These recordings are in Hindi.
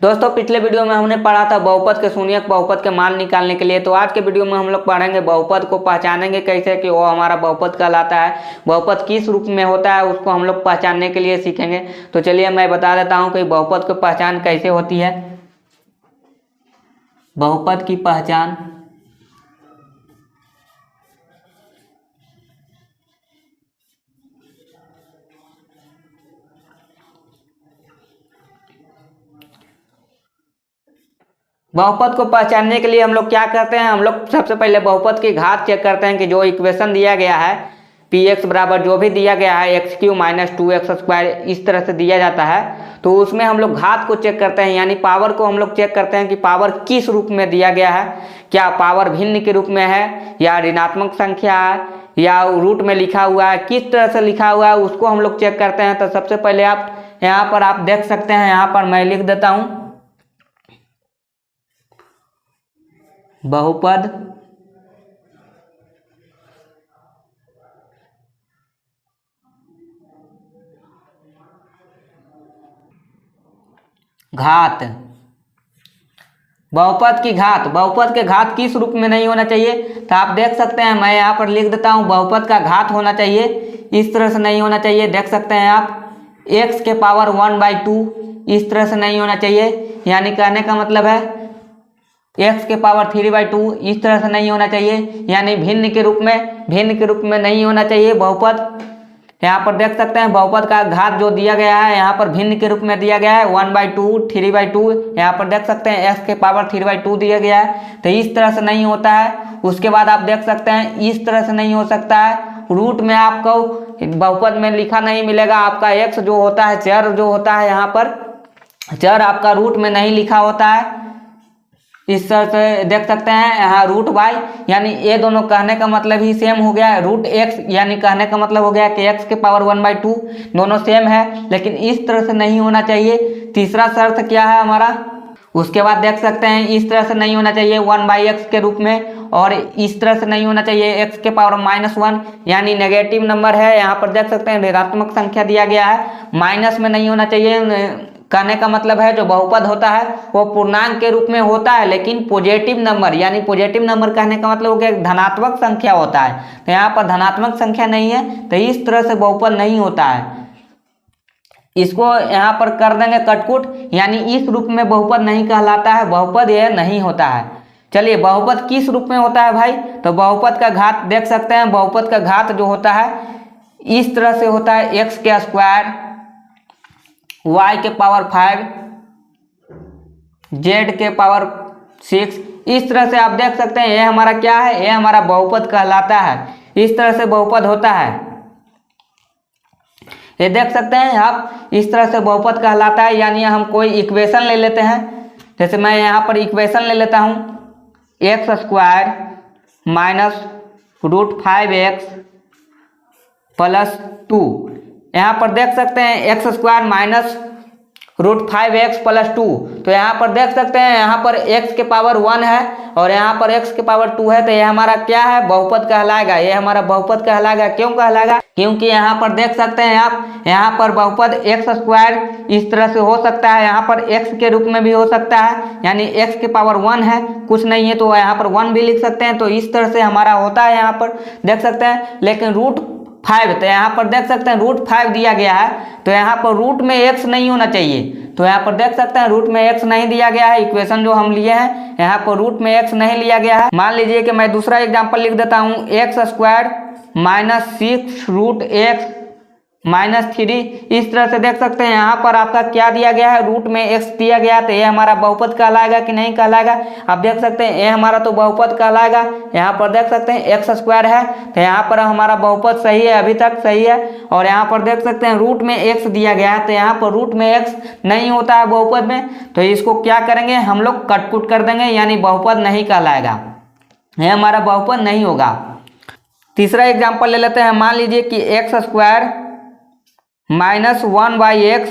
दोस्तों पिछले वीडियो में हमने पढ़ा था बहुपद के शून्यक बहुपद के मान निकालने के लिए। तो आज के वीडियो में हम लोग पढ़ेंगे बहुपद को पहचानेंगे कैसे कि वो हमारा बहुपद कहलाता है, बहुपद किस रूप में होता है उसको हम लोग पहचानने के लिए सीखेंगे। तो चलिए मैं बता देता हूँ कि बहुपद की पहचान कैसे होती है। बहुपद की पहचान बहुपद को पहचानने के लिए हम लोग क्या करते हैं, हम लोग सबसे पहले बहुपद की घात चेक करते हैं कि जो इक्वेशन दिया गया है px बराबर जो भी दिया गया है x³ माइनस 2x² इस तरह से दिया जाता है। तो उसमें हम लोग घात को चेक करते हैं, यानी पावर को हम लोग चेक करते हैं कि पावर किस रूप में दिया गया है, क्या पावर भिन्न के रूप में है या ऋणात्मक संख्या है या रूट में लिखा हुआ है, किस तरह से लिखा हुआ है उसको हम लोग चेक करते हैं। तो सबसे पहले आप यहाँ पर आप देख सकते हैं, यहाँ पर मैं लिख देता हूँ बहुपद घात। बहुपद की घात, बहुपद के घात किस रूप में नहीं होना चाहिए, तो आप देख सकते हैं मैं यहाँ पर लिख देता हूँ बहुपद का घात होना चाहिए इस तरह से नहीं होना चाहिए। देख सकते हैं आप x के पावर 1/2 इस तरह से नहीं होना चाहिए, यानी कहने का मतलब है x के पावर 3/2 इस तरह से नहीं होना चाहिए, यानी भिन्न के रूप में नहीं होना चाहिए बहुपद। यहाँ पर देख सकते हैं बहुपद का घात जो दिया गया है यहाँ पर भिन्न के रूप में दिया गया है 1/2 3/2। यहाँ पर देख सकते हैं x के पावर 3/2 दिया गया है, तो इस तरह से नहीं होता है। उसके बाद आप देख सकते हैं इस तरह से नहीं हो सकता है, रूट में आपको बहुपद में लिखा नहीं मिलेगा। आपका x जो होता है चर जो होता है, यहाँ पर चर आपका रूट में नहीं लिखा होता है। इस तरह से देख सकते हैं यहाँ रूट वाई, यानी ये दोनों कहने का मतलब ही सेम हो गया है। रूट एक्स यानी कहने का मतलब हो गया कि x के पावर 1/2 दोनों सेम है, लेकिन इस तरह से नहीं होना चाहिए। तीसरा शर्त क्या है हमारा, उसके बाद देख सकते हैं इस तरह से नहीं होना चाहिए 1/x के रूप में, और इस तरह से नहीं होना चाहिए x के पावर -1 यानी नेगेटिव नंबर है। यहाँ पर देख सकते हैं ऋणात्मक संख्या दिया गया है, माइनस में नहीं होना चाहिए। कहने का मतलब है जो बहुपद होता है वो पूर्णांक के रूप में होता है, लेकिन पॉजिटिव नंबर, यानी पॉजिटिव नंबर कहने का मतलब हो गया धनात्मक संख्या होता है। तो यहाँ पर धनात्मक संख्या नहीं है, तो इस तरह से बहुपद नहीं होता है। इसको यहाँ पर कर देंगे कटकुट, यानी इस रूप में बहुपद नहीं कहलाता है, बहुपद यह नहीं होता है। चलिए बहुपद किस रूप में होता है भाई, तो बहुपद का घात देख सकते हैं। बहुपद का घात जो होता है इस तरह से होता है x² y के पावर 5 z के पावर 6 इस तरह से आप देख सकते हैं। ये हमारा क्या है, ये हमारा बहुपद कहलाता है। इस तरह से बहुपद होता है, ये देख सकते हैं आप, इस तरह से बहुपद कहलाता है। यानी हम कोई इक्वेशन ले लेते हैं, जैसे मैं यहाँ पर इक्वेशन ले लेता हूँ x² माइनस √5x प्लस 2। यहाँ पर देख सकते हैं x² माइनस √5x प्लस 2। तो यहाँ पर देख सकते हैं यहाँ पर x के पावर 1 है और यहाँ पर x के पावर 2 है, तो ये हमारा क्या है, बहुपद कहलाएगा। ये हमारा बहुपद कहलाएगा। क्यों कहलाएगा, क्योंकि यहाँ पर देख सकते हैं आप, यहाँ पर बहुपद x² इस तरह से हो सकता है, यहाँ पर x के रूप में भी हो सकता है, यानी x के पावर 1 है, कुछ नहीं है तो यहाँ पर 1 भी लिख सकते हैं। तो इस तरह से हमारा होता है, यहाँ पर देख सकते हैं। लेकिन √5, तो यहाँ पर देख सकते हैं √5 दिया गया है, तो यहाँ पर रूट में x नहीं होना चाहिए। तो यहाँ पर देख सकते हैं रूट में x नहीं दिया गया है। इक्वेशन जो हम लिए हैं यहाँ पर रूट में x नहीं लिया गया है। मान लीजिए कि मैं दूसरा एग्जांपल लिख देता हूँ x² माइनस 6√x माइनस 3 इस तरह से देख सकते हैं। यहाँ पर आपका क्या दिया गया है, रूट में x दिया गया, तो ये हमारा बहुपद कहलाएगा कि नहीं कहलाएगा। आप देख सकते हैं ये हमारा तो बहुपद कहलाएगा। यहाँ पर देख सकते हैं x² है, तो यहाँ पर हमारा बहुपद सही है, अभी तक सही है। और यहाँ पर देख सकते हैं रूट में x दिया गया है, तो यहाँ पर रूट में x नहीं होता है बहुपद में, तो इसको क्या करेंगे हम लोग कटकुट कर देंगे, यानी बहुपद नहीं कहलाएगा, ये हमारा बहुपद नहीं होगा। तीसरा एग्जाम्पल ले लेते हैं। मान लीजिए कि x² माइनस 1/x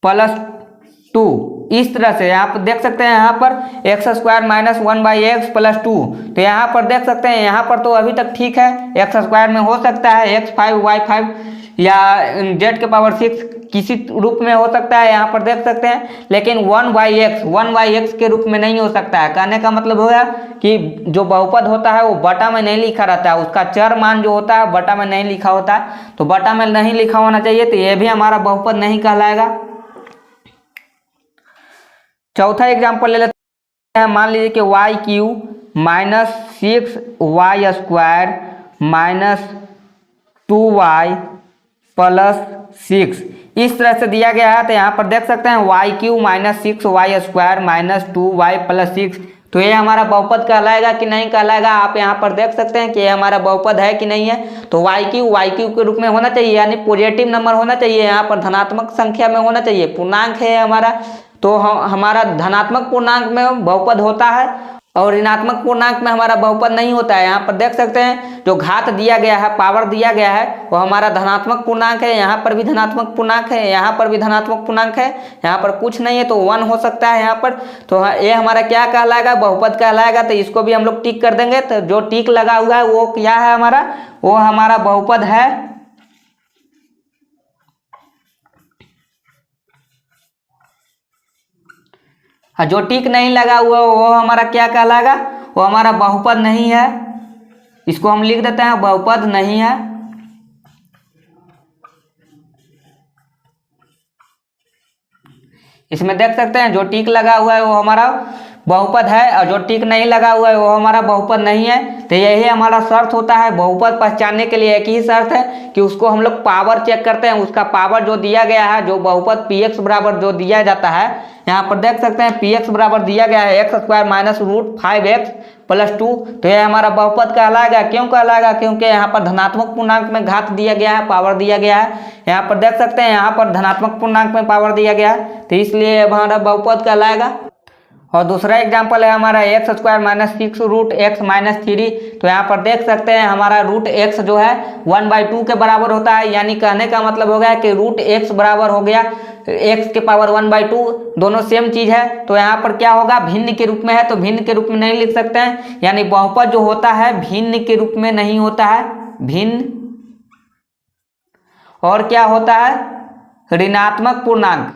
प्लस 2 इस तरह से आप देख सकते हैं। यहाँ पर x² माइनस 1/x प्लस 2, तो यहाँ पर देख सकते हैं यहाँ पर तो अभी तक ठीक है, x² में हो सकता है x5 y5 या जेड के पावर 6 किसी रूप में हो सकता है, यहाँ पर देख सकते हैं, लेकिन 1/x के रूप में नहीं हो सकता है। कहने का मतलब हो गया कि जो बहुपद होता है वो बटा में नहीं लिखा रहता है, उसका चर मान जो होता है बटा में नहीं लिखा होता है, तो बटा में नहीं लिखा होना चाहिए, तो ये भी हमारा बहुपद नहीं कहलाएगा। चौथा एग्जाम्पल ले लेते हैं। मान लीजिए कि y³ - 6y² - 2y + 6 इस तरह से दिया गया है। तो यहाँ पर देख सकते हैं y³ - 6y² - 2y + 6, तो ये हमारा बहुपद कहलाएगा कि नहीं कहलाएगा। आप यहाँ पर देख सकते हैं कि ये हमारा बहुपद है कि नहीं है। तो y³ के रूप में होना चाहिए, यानी पॉजिटिव नंबर होना चाहिए, यहाँ पर धनात्मक संख्या में होना चाहिए, पूर्णांक है हमारा, तो हमारा धनात्मक पूर्णांक में बहुपद होता है और ऋणात्मक पूर्णांक में हमारा बहुपद नहीं होता है। यहाँ पर देख सकते हैं जो घात दिया गया है, पावर दिया गया है, वो हमारा धनात्मक पूर्णांक है, यहाँ पर भी धनात्मक पूर्णांक है, यहाँ पर भी धनात्मक पूर्णांक है, यहाँ पर कुछ नहीं है तो 1 हो सकता है यहाँ पर। तो ये हमारा क्या कहलाएगा, बहुपद कहलाएगा। तो इसको भी हम लोग टिक कर देंगे। तो जो टिक लगा हुआ है वो क्या है हमारा, वो हमारा बहुपद है। जो टिक नहीं लगा हुआ वो हमारा क्या कहलाएगा, वो हमारा बहुपद नहीं है। इसको हम लिख देते हैं बहुपद नहीं है। इसमें देख सकते हैं जो टिक लगा हुआ है वो हमारा बहुपद है और जो टिक नहीं लगा हुआ है वो हमारा बहुपद नहीं है। तो यही हमारा शर्त होता है बहुपद पहचानने के लिए। एक ही शर्त है कि उसको हम लोग पावर चेक करते हैं, उसका पावर जो दिया गया है, जो बहुपद px बराबर जो दिया जाता है, यहाँ पर देख सकते हैं px बराबर दिया गया है x² - √5x + 2, तो यह हमारा बहुपद कहलाएगा। क्यों कहलाएगा, क्योंकि यहाँ पर धनात्मक पूर्णांक में घात दिया गया है, पावर दिया गया है। यहाँ पर देख सकते हैं यहाँ पर धनात्मक पूर्णांक में पावर दिया गया है, तो इसलिए हमारा बहुपद कहलाएगा। और दूसरा एग्जाम्पल है हमारा x² - 6 √x - 3, तो यहाँ पर देख सकते हैं हमारा √x जो है 1/2 के बराबर होता है, यानी कहने का मतलब हो गया कि √x बराबर हो गया x के पावर 1/2, दोनों सेम चीज है। तो यहाँ पर क्या होगा, भिन्न के रूप में है, तो भिन्न के रूप में नहीं लिख सकते हैं, यानी बहुपद जो होता है भिन्न के रूप में नहीं होता है, भिन्न। और क्या होता है, ऋणात्मक पूर्णांक।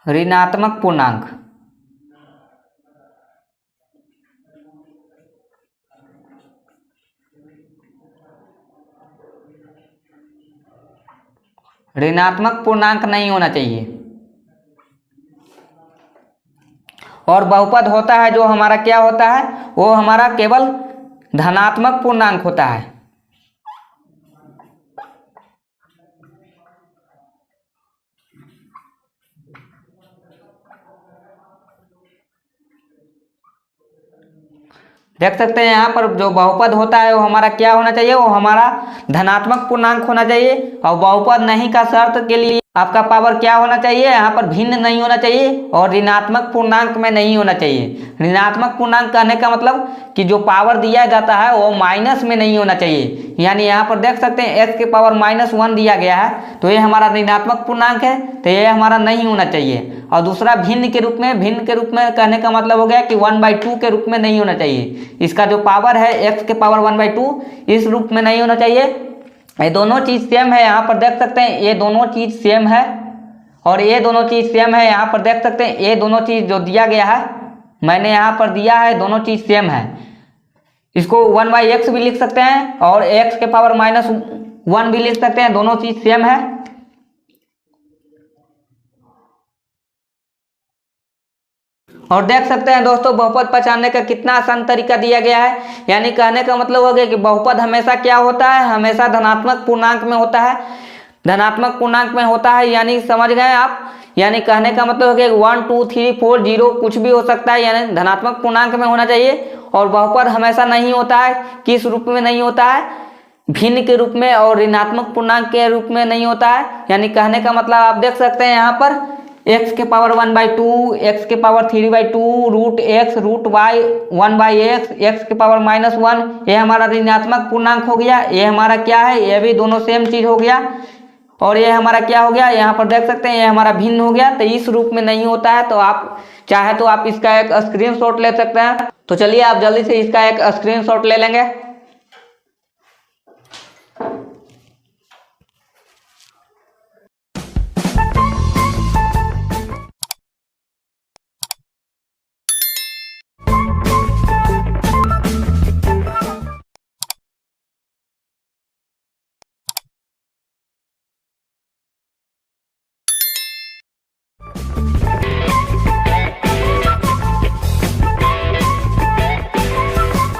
ऋणात्मक पूर्णांक ऋणात्मक पूर्णांक नहीं होना चाहिए। और बहुपद होता है जो हमारा क्या होता है, वो हमारा केवल धनात्मक पूर्णांक होता है। देख सकते हैं यहाँ पर जो बहुपद होता है वो हमारा क्या होना चाहिए, वो हमारा धनात्मक पूर्णांक होना चाहिए। और बहुपद नहीं का शर्त के लिए आपका पावर क्या होना चाहिए, यहाँ पर भिन्न नहीं होना चाहिए और ऋणात्मक पूर्णांक में नहीं होना चाहिए। ऋणात्मक पूर्णांक कहने का मतलब कि जो पावर दिया जाता है वो माइनस में नहीं होना चाहिए, यानी यहाँ पर देख सकते हैं x के पावर -1 दिया गया है, तो ये हमारा ऋणात्मक पूर्णांक है, तो ये हमारा नहीं होना चाहिए। और दूसरा भिन्न के रूप में, भिन्न के रूप में कहने का मतलब हो गया कि 1/2 के रूप में नहीं होना चाहिए। इसका जो पावर है x के पावर 1/2 इस रूप में नहीं होना चाहिए। ये दोनों चीज सेम है, यहाँ पर देख सकते हैं ये दोनों चीज सेम है और ये दोनों चीज सेम है। यहाँ पर देख सकते हैं ये दोनों चीज जो दिया गया है मैंने यहाँ पर दिया है, दोनों चीज सेम है। इसको 1/x भी लिख सकते हैं और x के पावर -1 भी लिख सकते हैं, दोनों चीज सेम है। और देख सकते हैं दोस्तों बहुपद पहचानने का कितना आसान तरीका दिया गया है। यानी कहने का मतलब हो गया कि बहुपद हमेशा क्या होता है, हमेशा धनात्मक पूर्णांक में होता है, धनात्मक पूर्णांक में होता है, यानी समझ गए आप। यानी कहने का मतलब हो गया 1 2 3 4 0 कुछ भी हो सकता है, यानी धनात्मक पूर्णांक में होना चाहिए। और बहुपद हमेशा नहीं होता है, किस रूप में नहीं होता है, भिन्न के रूप में और ऋणात्मक पूर्णांक के रूप में नहीं होता है। यानी कहने का मतलब आप देख सकते हैं यहाँ पर x के पावर 1/2, x के power 3/2, √x √y 1/x, x के पावर -1, ये हमारा ऋणात्मक पूर्णांक हो गया। ये हमारा क्या है, ये भी दोनों सेम चीज हो गया। और ये हमारा क्या हो गया, यहाँ पर देख सकते हैं ये हमारा भिन्न हो गया। तो इस रूप में नहीं होता है, तो आप चाहे तो आप इसका एक स्क्रीनशॉट ले सकते हैं। तो चलिए आप जल्दी से इसका एक स्क्रीनशॉट ले लेंगे।